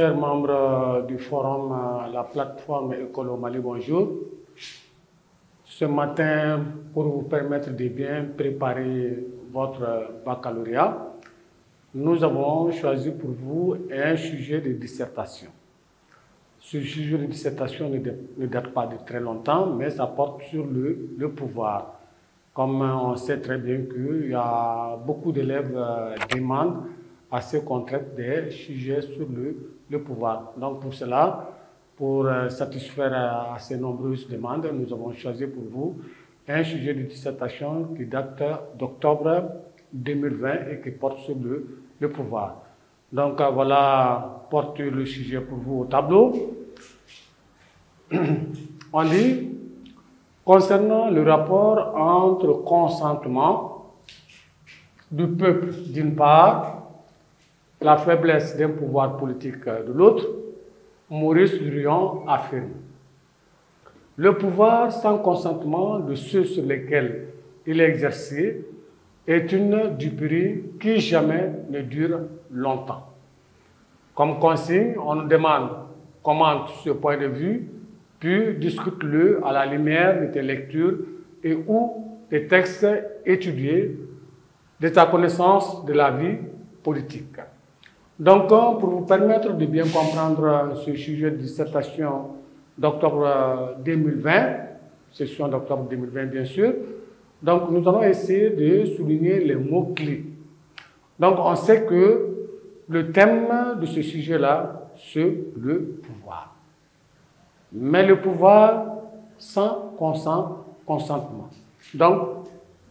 chers membres du forum, la plateforme École au Mali, bonjour. Ce matin, pour vous permettre de bien préparer votre baccalauréat, nous avons choisi pour vous un sujet de dissertation. Ce sujet de dissertation ne date pas de très longtemps, mais ça porte sur le pouvoir. Comme on sait très bien qu'il y a beaucoup d'élèves demandent à ce qu'on traite des sujets sur le pouvoir. Donc pour cela, pour satisfaire à ces nombreuses demandes, nous avons choisi pour vous un sujet de dissertation qui date d'octobre 2020 et qui porte sur le pouvoir. Donc voilà, porte le sujet pour vous au tableau. On dit, concernant le rapport entre consentement du peuple d'une part, la faiblesse d'un pouvoir politique de l'autre, Maurice Druon affirme: le pouvoir sans consentement de ceux sur lesquels il est exercé est une duperie qui jamais ne dure longtemps. Comme consigne, on nous demande commente ce point de vue, puis discute-le à la lumière de tes lectures et ou des textes étudiés, de ta connaissance de la vie politique. Donc, pour vous permettre de bien comprendre ce sujet de dissertation d'octobre 2020, session d'octobre 2020 bien sûr, donc nous allons essayer de souligner les mots-clés. Donc, on sait que le thème de ce sujet-là, c'est le pouvoir. Mais le pouvoir sans consentement. Donc,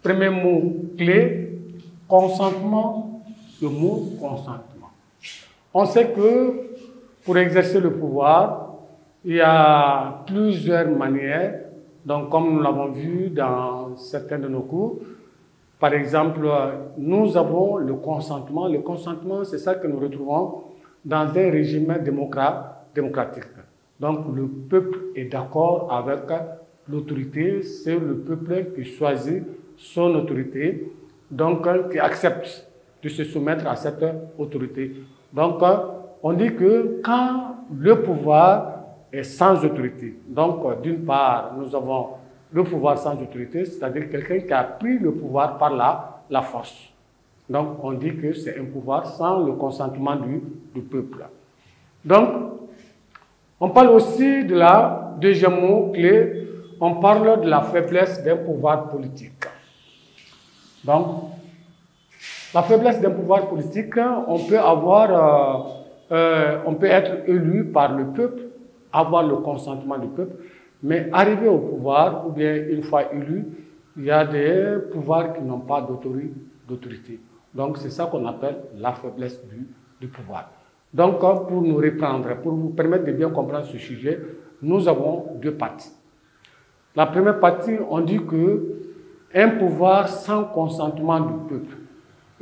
premier mot-clé, consentement, le mot consentement. On sait que pour exercer le pouvoir, il y a plusieurs manières. Donc, comme nous l'avons vu dans certains de nos cours, par exemple, nous avons le consentement. Le consentement, c'est ça que nous retrouvons dans un régime démocratique. Donc, le peuple est d'accord avec l'autorité. C'est le peuple qui choisit son autorité, donc qui accepte de se soumettre à cette autorité. Donc, on dit que quand le pouvoir est sans autorité, donc d'une part, nous avons le pouvoir sans autorité, c'est-à-dire quelqu'un qui a pris le pouvoir par la force. Donc, on dit que c'est un pouvoir sans le consentement du peuple. Donc, on parle aussi de la deuxième mot-clé, on parle de la faiblesse d'un pouvoir politique. Donc, la faiblesse d'un pouvoir politique, on peut être élu par le peuple, avoir le consentement du peuple, mais arriver au pouvoir, ou bien une fois élu, il y a des pouvoirs qui n'ont pas d'autorité. Donc c'est ça qu'on appelle la faiblesse du pouvoir. Donc pour nous reprendre, pour vous permettre de bien comprendre ce sujet, nous avons deux parties. La première partie, on dit que un pouvoir sans consentement du peuple.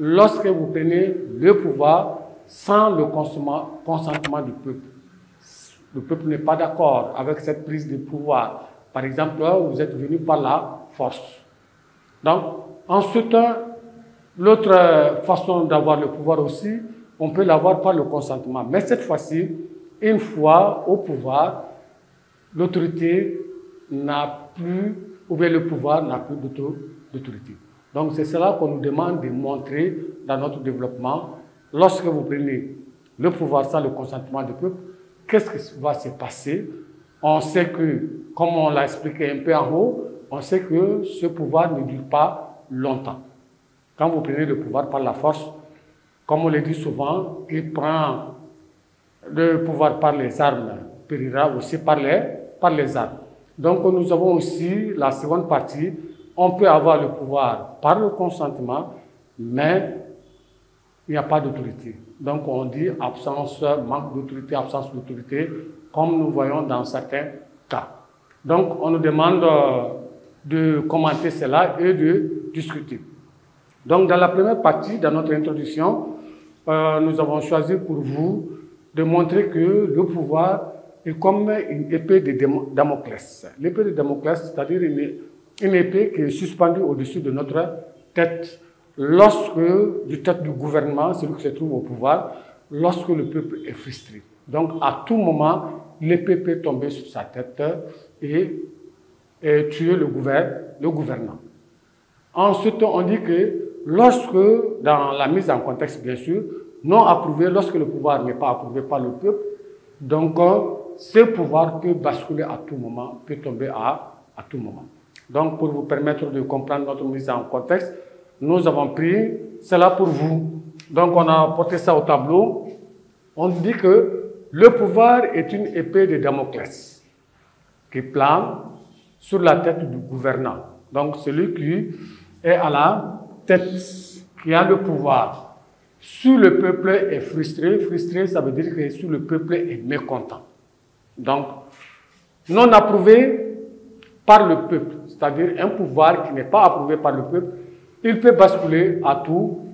Lorsque vous prenez le pouvoir sans le consentement du peuple, le peuple n'est pas d'accord avec cette prise de pouvoir. Par exemple, vous êtes venu par la force. Donc, ensuite, l'autre façon d'avoir le pouvoir aussi, on peut l'avoir par le consentement. Mais cette fois-ci, une fois au pouvoir, l'autorité n'a plus, ou bien le pouvoir n'a plus d'autorité. Donc, c'est cela qu'on nous demande de montrer dans notre développement. Lorsque vous prenez le pouvoir sans le consentement du peuple, qu'est-ce qui va se passer? On sait que, comme on l'a expliqué un peu en haut, on sait que ce pouvoir ne dure pas longtemps. Quand vous prenez le pouvoir par la force, comme on le dit souvent, qui prend le pouvoir par les armes périra aussi par les armes. Donc nous avons aussi la seconde partie, on peut avoir le pouvoir par le consentement, mais il n'y a pas d'autorité. Donc on dit absence, manque d'autorité, absence d'autorité, comme nous voyons dans certains cas. Donc on nous demande de commenter cela et de discuter. Donc dans la première partie, dans notre introduction, nous avons choisi pour vous de montrer que le pouvoir est comme une épée de Damoclès. L'épée de Damoclès, c'est-à-dire une épée qui est suspendue au-dessus de notre tête lorsque, du tête du gouvernement, celui qui se trouve au pouvoir, lorsque le peuple est frustré. Donc, à tout moment, l'épée peut tomber sur sa tête et tuer le gouvernant. Ensuite, on dit que lorsque, dans la mise en contexte, bien sûr, non approuvé, lorsque le pouvoir n'est pas approuvé par le peuple, donc ce pouvoir peut basculer à tout moment, peut tomber à tout moment. Donc, pour vous permettre de comprendre notre mise en contexte, nous avons pris cela pour vous. Donc, on a porté ça au tableau. On dit que le pouvoir est une épée de Damoclès qui plane sur la tête du gouvernant. Donc, celui qui est à la tête, qui a le pouvoir. Si le peuple est frustré, ça veut dire que si le peuple est mécontent. Donc, non approuvé par le peuple, c'est-à-dire un pouvoir qui n'est pas approuvé par le peuple, il peut basculer à tout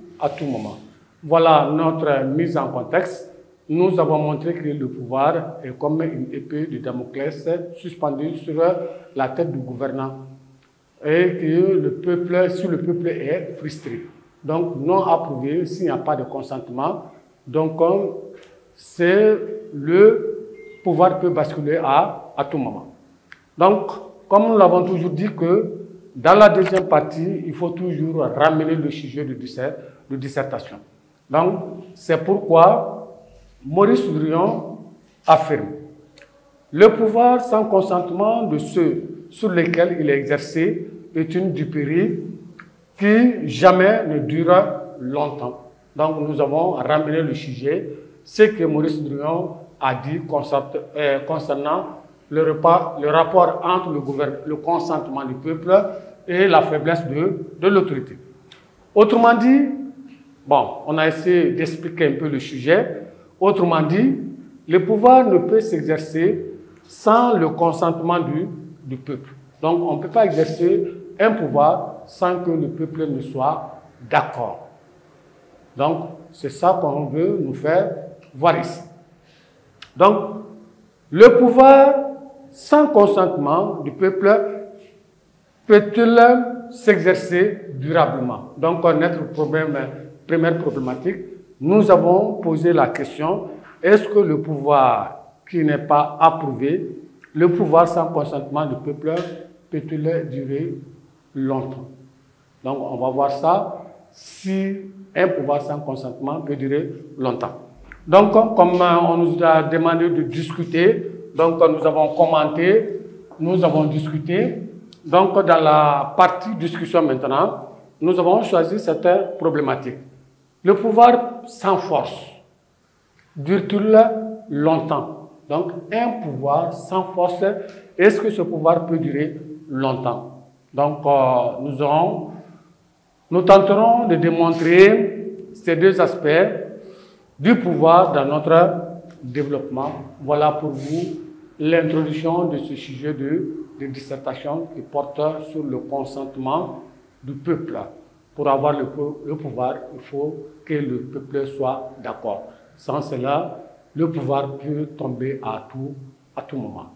moment. Voilà notre mise en contexte. Nous avons montré que le pouvoir est comme une épée de Damoclès suspendue sur la tête du gouvernant et que le peuple, si le peuple est frustré, donc non approuvé, s'il n'y a pas de consentement, donc c'est le pouvoir peut basculer à tout moment. Donc, comme nous l'avons toujours dit que dans la deuxième partie, il faut toujours ramener le sujet de dissertation. Donc, c'est pourquoi Maurice Druon affirme le pouvoir sans consentement de ceux sur lesquels il est exercé est une duperie qui jamais ne dure longtemps. Donc, nous avons ramené le sujet, ce que Maurice Druon a dit concernant le rapport entre le consentement du peuple et la faiblesse de l'autorité. Autrement dit, bon, on a essayé d'expliquer un peu le sujet. Autrement dit, le pouvoir ne peut s'exercer sans le consentement du peuple. Donc, on ne peut pas exercer un pouvoir sans que le peuple ne soit d'accord. Donc, c'est ça qu'on veut nous faire voir ici. Donc, le pouvoir sans consentement du peuple peut-il s'exercer durablement? Donc, notre première problématique, nous avons posé la question, est-ce que le pouvoir qui n'est pas approuvé, le pouvoir sans consentement du peuple, peut-il durer longtemps? Donc, on va voir ça, si un pouvoir sans consentement peut durer longtemps. Donc, comme on nous a demandé de discuter, donc nous avons commenté, nous avons discuté. Donc, dans la partie discussion maintenant, nous avons choisi cette problématique. Le pouvoir sans force dure-t-il longtemps? Donc, un pouvoir sans force, est-ce que ce pouvoir peut durer longtemps? Donc, nous tenterons de démontrer ces deux aspects du pouvoir dans notre développement. Voilà pour vous l'introduction de ce sujet de dissertation qui porte sur le consentement du peuple. Pour avoir le pouvoir, il faut que le peuple soit d'accord. Sans cela, le pouvoir peut tomber à tout moment.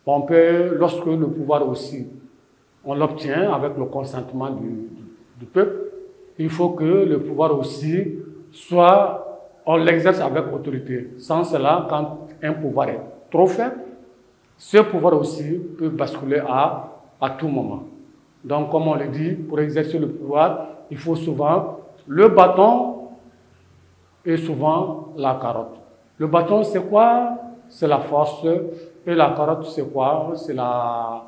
On peut, lorsque le pouvoir aussi, on l'obtient avec le consentement du peuple, il faut que le pouvoir aussi soit, on l'exerce avec autorité. Sans cela, quand un pouvoir est trop faible, ce pouvoir aussi peut basculer à tout moment. Donc, comme on le dit, pour exercer le pouvoir, il faut souvent le bâton et souvent la carotte. Le bâton, c'est quoi? C'est la force. Et la carotte, c'est quoi? C'est la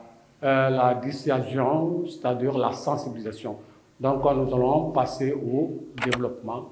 dissuasion, c'est-à-dire la sensibilisation. Donc, nous allons passer au développement.